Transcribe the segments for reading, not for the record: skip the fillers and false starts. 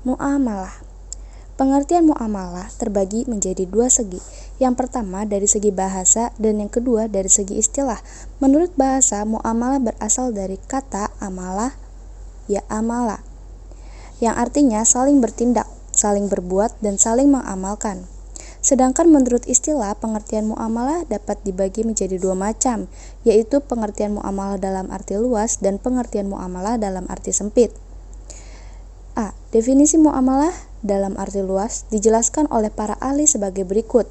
Muamalah. Pengertian muamalah terbagi menjadi dua segi. Yang pertama dari segi bahasa dan yang kedua dari segi istilah. Menurut bahasa, muamalah berasal dari kata amalah, ya amala, yang artinya saling bertindak, saling berbuat, dan saling mengamalkan. Sedangkan menurut istilah, pengertian muamalah dapat dibagi menjadi dua macam, yaitu pengertian muamalah dalam arti luas dan pengertian muamalah dalam arti sempit. A. Definisi muamalah dalam arti luas dijelaskan oleh para ahli sebagai berikut.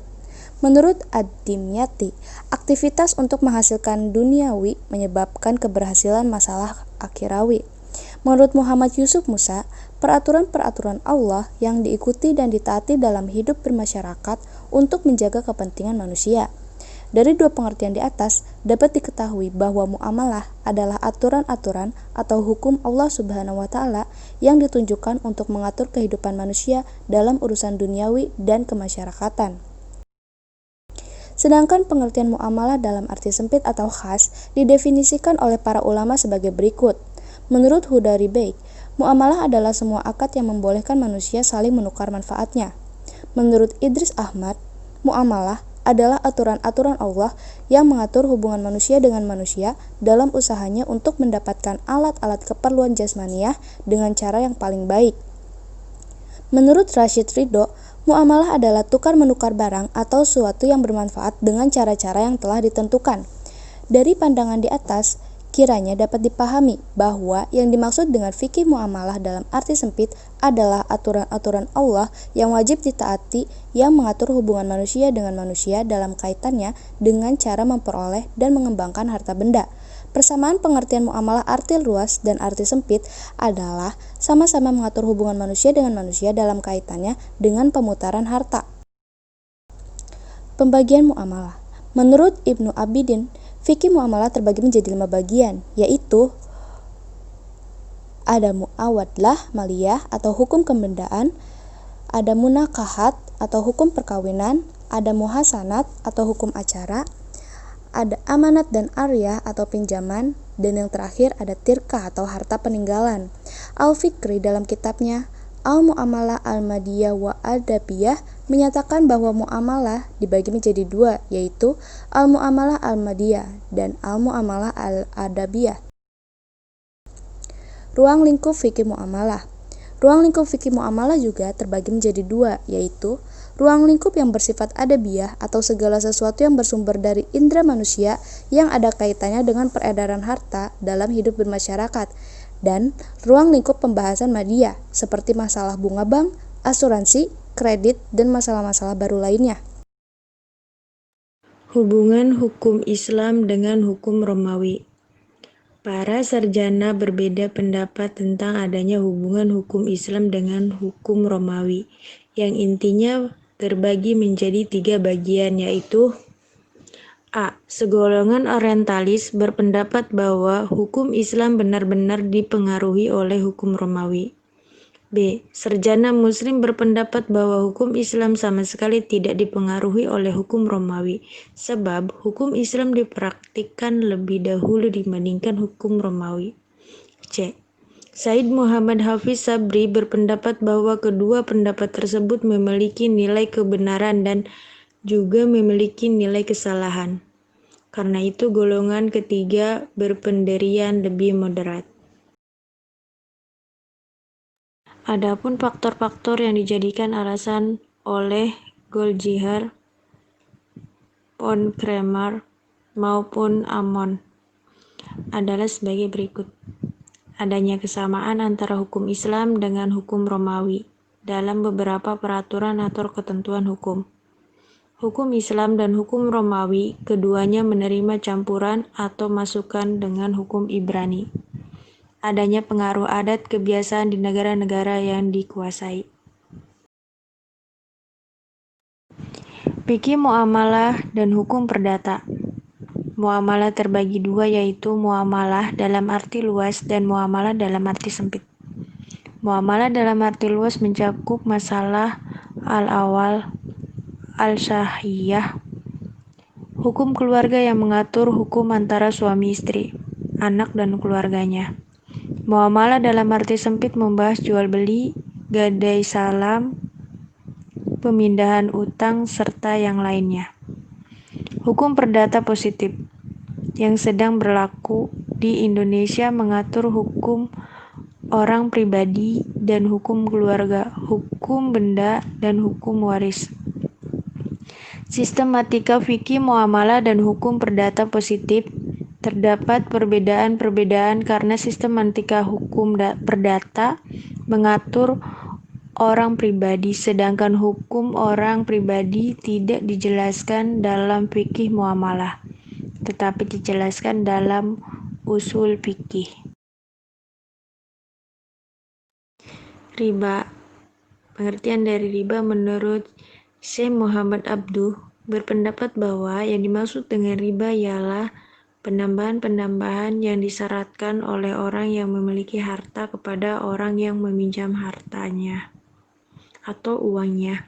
Menurut Ad-Dimyati, aktivitas untuk menghasilkan duniawi menyebabkan keberhasilan masalah akhirawi. Menurut Muhammad Yusuf Musa, peraturan-peraturan Allah yang diikuti dan ditaati dalam hidup bermasyarakat untuk menjaga kepentingan manusia. Dari dua pengertian di atas, dapat diketahui bahwa muamalah adalah aturan-aturan atau hukum Allah Subhanahu wa Ta'ala yang ditunjukkan untuk mengatur kehidupan manusia dalam urusan duniawi dan kemasyarakatan. Sedangkan pengertian muamalah dalam arti sempit atau khas didefinisikan oleh para ulama sebagai berikut. Menurut Hudari Baik, muamalah adalah semua akad yang membolehkan manusia saling menukar manfaatnya. Menurut Idris Ahmad, muamalah adalah aturan-aturan Allah yang mengatur hubungan manusia dengan manusia dalam usahanya untuk mendapatkan alat-alat keperluan jasmaniah dengan cara yang paling baik. Menurut Rashid Ridho, muamalah adalah tukar-menukar barang atau sesuatu yang bermanfaat dengan cara-cara yang telah ditentukan. Dari pandangan di atas, kiranya dapat dipahami bahwa yang dimaksud dengan fikih muamalah dalam arti sempit adalah aturan-aturan Allah yang wajib ditaati yang mengatur hubungan manusia dengan manusia dalam kaitannya dengan cara memperoleh dan mengembangkan harta benda. Persamaan pengertian muamalah arti luas dan arti sempit adalah sama-sama mengatur hubungan manusia dengan manusia dalam kaitannya dengan pemutaran harta. Pembagian muamalah. Menurut Ibnu Abidin, fikih muamalah terbagi menjadi 5 bagian, yaitu ada muawadlah maliyah atau hukum kebendaan, ada munakahat atau hukum perkawinan, ada muhasanat atau hukum acara, ada amanat dan aryah atau pinjaman, dan yang terakhir ada tirkah atau harta peninggalan. Al-Fikri dalam kitabnya Al-Mu'amalah Al-Madiyah wa Adabiyah menyatakan bahwa muamalah dibagi menjadi dua, yaitu Al-Mu'amalah Al-Madiyah dan Al-Mu'amalah Al-Adabiyah. Ruang lingkup fikih muamalah. Ruang lingkup fikih muamalah juga terbagi menjadi dua, yaitu ruang lingkup yang bersifat adabiyah atau segala sesuatu yang bersumber dari indera manusia yang ada kaitannya dengan peredaran harta dalam hidup bermasyarakat, dan ruang lingkup pembahasan madiyah seperti masalah bunga bank, asuransi, kredit, dan masalah-masalah baru lainnya. Hubungan hukum Islam dengan hukum Romawi. Para sarjana berbeda pendapat tentang adanya hubungan hukum Islam dengan hukum Romawi, yang intinya terbagi menjadi 3 bagian, yaitu A. Segolongan orientalis berpendapat bahwa hukum Islam benar-benar dipengaruhi oleh hukum Romawi. B. Sarjana Muslim berpendapat bahwa hukum Islam sama sekali tidak dipengaruhi oleh hukum Romawi, sebab hukum Islam dipraktikkan lebih dahulu dibandingkan hukum Romawi. C. Said Muhammad Hafiz Sabri berpendapat bahwa kedua pendapat tersebut memiliki nilai kebenaran dan juga memiliki nilai kesalahan. Karena itu golongan ketiga berpendirian lebih moderat. Adapun faktor-faktor yang dijadikan alasan oleh Goldziher, von Kremer, maupun Amon adalah sebagai berikut. Adanya kesamaan antara hukum Islam dengan hukum Romawi dalam beberapa peraturan atau ketentuan hukum. Hukum Islam dan hukum Romawi keduanya menerima campuran atau masukan dengan hukum Ibrani. Adanya pengaruh adat kebiasaan di negara-negara yang dikuasai. Fikih muamalah dan hukum perdata. Muamalah terbagi dua, yaitu muamalah dalam arti luas dan muamalah dalam arti sempit. Muamalah dalam arti luas mencakup masalah al-awal, al-syahiyah, hukum keluarga yang mengatur hukum antara suami istri, anak dan keluarganya. Muamalah dalam arti sempit membahas jual beli, gadai salam, pemindahan utang, serta yang lainnya. Hukum perdata positif yang sedang berlaku di Indonesia mengatur hukum orang pribadi dan hukum keluarga, hukum benda, dan hukum waris. Sistematika fikih muamalah dan hukum perdata positif terdapat perbedaan-perbedaan karena sistematika hukum perdata mengatur orang pribadi, sedangkan hukum orang pribadi tidak dijelaskan dalam fikih muamalah, tetapi dijelaskan dalam usul fikih. Riba. Pengertian dari riba menurut Syekh Muhammad Abduh berpendapat bahwa yang dimaksud dengan riba ialah penambahan-penambahan yang disyaratkan oleh orang yang memiliki harta kepada orang yang meminjam hartanya atau uangnya,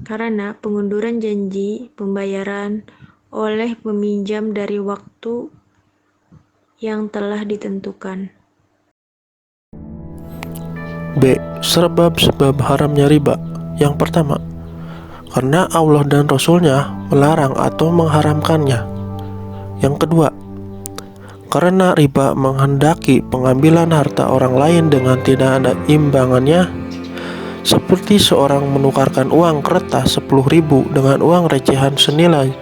karena pengunduran janji pembayaran oleh peminjam dari waktu yang telah ditentukan. B. Sebab-sebab haramnya riba. Yang pertama, karena Allah dan Rasul-Nya melarang atau mengharamkannya. Yang kedua, karena riba menghendaki pengambilan harta orang lain dengan tidak ada imbangannya, seperti seorang menukarkan uang kertas 10.000 dengan uang recehan senilai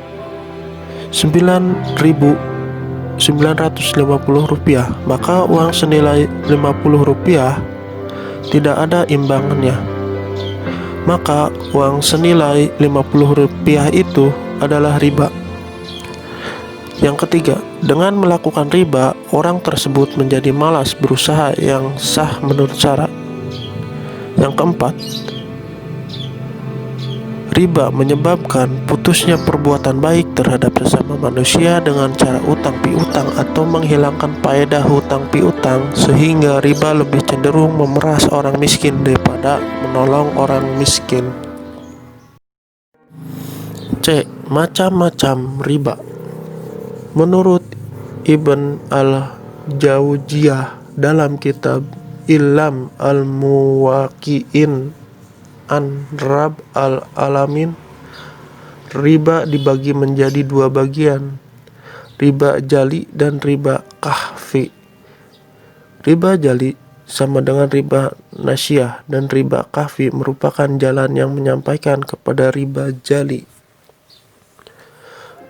9.950 rupiah, maka uang senilai 50 rupiah tidak ada imbangannya. Maka uang senilai 50 rupiah itu adalah riba. Yang ketiga, dengan melakukan riba, orang tersebut menjadi malas berusaha yang sah menurut syarat. Yang keempat, riba menyebabkan putusnya perbuatan baik terhadap sesama manusia dengan cara utang piutang atau menghilangkan faedah hutang piutang, sehingga riba lebih cenderung memeras orang miskin daripada menolong orang miskin. C. Macam-macam riba. Menurut Ibn al-Jauziyah dalam kitab Ilam al-Muwaqi'in an Rabb al-Alamin, riba dibagi menjadi dua bagian, riba jali dan riba kahfi. Riba jali sama dengan riba nasyah, dan riba kahfi merupakan jalan yang menyampaikan kepada riba jali.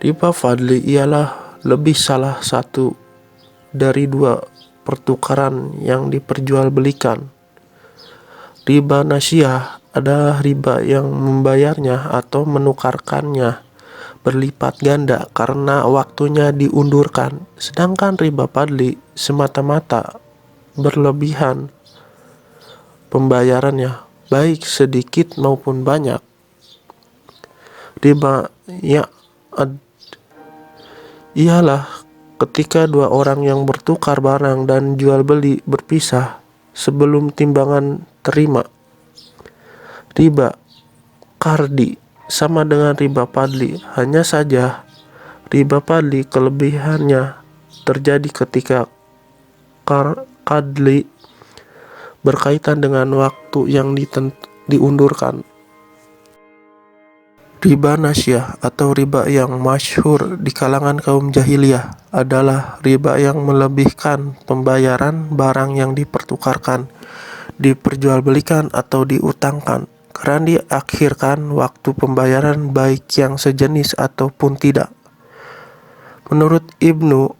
Riba fadli ialah lebih salah satu dari dua pertukaran yang diperjualbelikan. Riba nasyah adalah riba yang membayarnya atau menukarkannya berlipat ganda karena waktunya diundurkan, sedangkan riba fadli semata-mata berlebihan pembayarannya, baik sedikit maupun banyak. Riba ialah ketika dua orang yang bertukar barang dan jual beli berpisah sebelum timbangan terima. Riba qardi sama dengan riba fadli, hanya saja riba fadli kelebihannya terjadi ketika qadli berkaitan dengan waktu yang diundurkan. Riba nasyah atau riba yang masyhur di kalangan kaum jahiliyah adalah riba yang melebihkan pembayaran barang yang dipertukarkan, diperjualbelikan atau diutangkan, karena diakhirkan waktu pembayaran baik yang sejenis ataupun tidak. Menurut Ibnu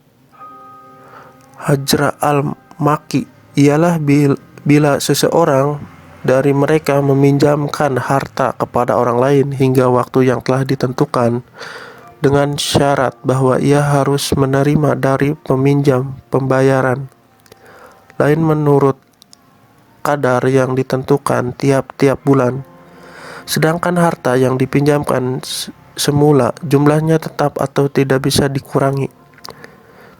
Hajr al-Maki, ialah bila seseorang dari mereka meminjamkan harta kepada orang lain hingga waktu yang telah ditentukan dengan syarat bahwa ia harus menerima dari peminjam pembayaran lain menurut kadar yang ditentukan tiap-tiap bulan, sedangkan harta yang dipinjamkan semula jumlahnya tetap atau tidak bisa dikurangi.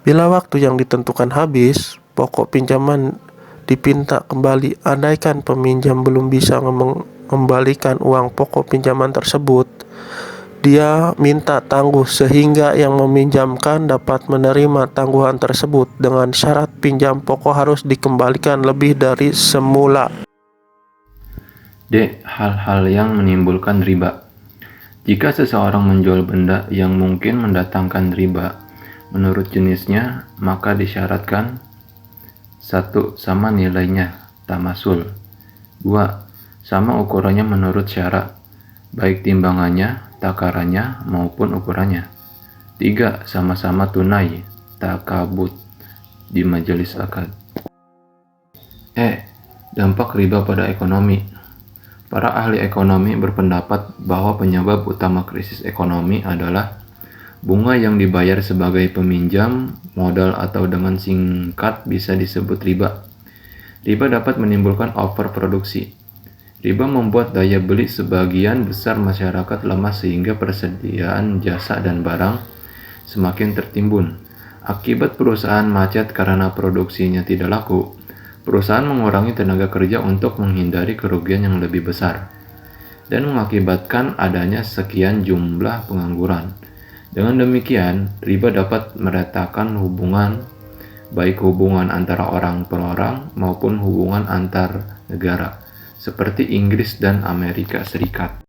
Bila waktu yang ditentukan habis, pokok pinjaman dipinta kembali. Andaikan peminjam belum bisa mengembalikan uang pokok pinjaman tersebut, dia minta tangguh sehingga yang meminjamkan dapat menerima tangguhan tersebut dengan syarat pinjam pokok harus dikembalikan lebih dari semula. D. Hal-hal yang menimbulkan riba. Jika seseorang menjual benda yang mungkin mendatangkan riba menurut jenisnya, maka disyaratkan 1. Sama nilainya, tamasul. 2. Sama ukurannya menurut syarat, baik timbangannya, takarannya, maupun ukurannya. 3. Sama-sama tunai, takabut, di majelis akad. Dampak riba pada ekonomi. Para ahli ekonomi berpendapat bahwa penyebab utama krisis ekonomi adalah bunga yang dibayar sebagai peminjam modal atau dengan singkat bisa disebut riba. Riba dapat menimbulkan overproduksi. Riba membuat daya beli sebagian besar masyarakat lemah sehingga persediaan jasa dan barang semakin tertimbun. Akibat perusahaan macet karena produksinya tidak laku, perusahaan mengurangi tenaga kerja untuk menghindari kerugian yang lebih besar, dan mengakibatkan adanya sekian jumlah pengangguran. Dengan demikian, riba dapat meretakan hubungan, baik hubungan antara orang per orang maupun hubungan antar negara, seperti Inggris dan Amerika Serikat.